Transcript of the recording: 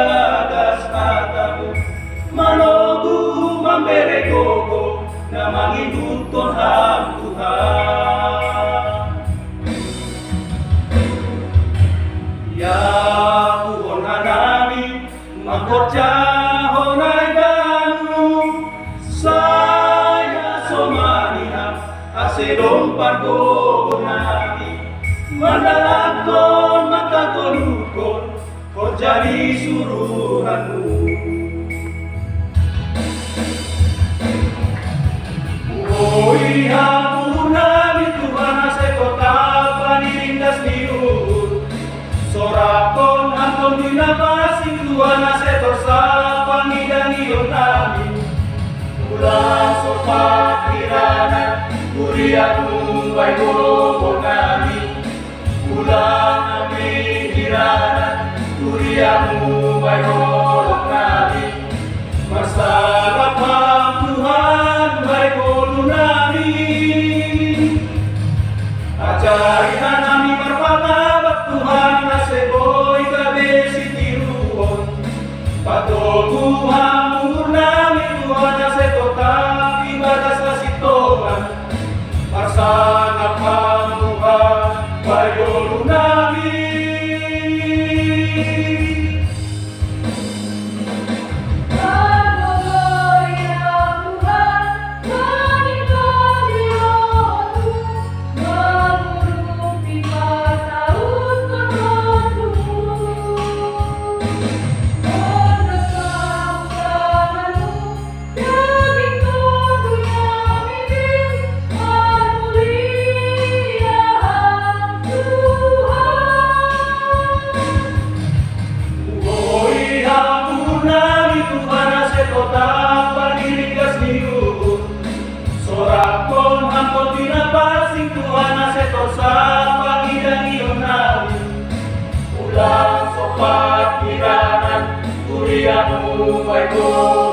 galagas matamu manogu memberi gogo na manginuton ang Tuhan. Ya puhon hanami magkortyaho na'y ganu saya somanihan asidong paggogo nami manalakon makagolukon o jadi suruhanmu. Oi hampuna Tuhan ase kota panirindas niur sorakon anton dinapasing Tuhan ase torsa pangidanion nami ulang sopa kirana kuriamu baik gogo nami ulang nami kirana kuriamu baik gogo nami masyarakat Tuhan baik gogo nami ajarihan nami berpangabat Tuhan naseboy kabesi tiruon pato Tuhan mur nami Tuhan nasekota ibadas kasitoan marsana Tuhan baik gogo nami. Sorakon hampon dinapasing Tuhan ase torsa pangidanion nami ulang sopat kiranan kuriamu baik gogo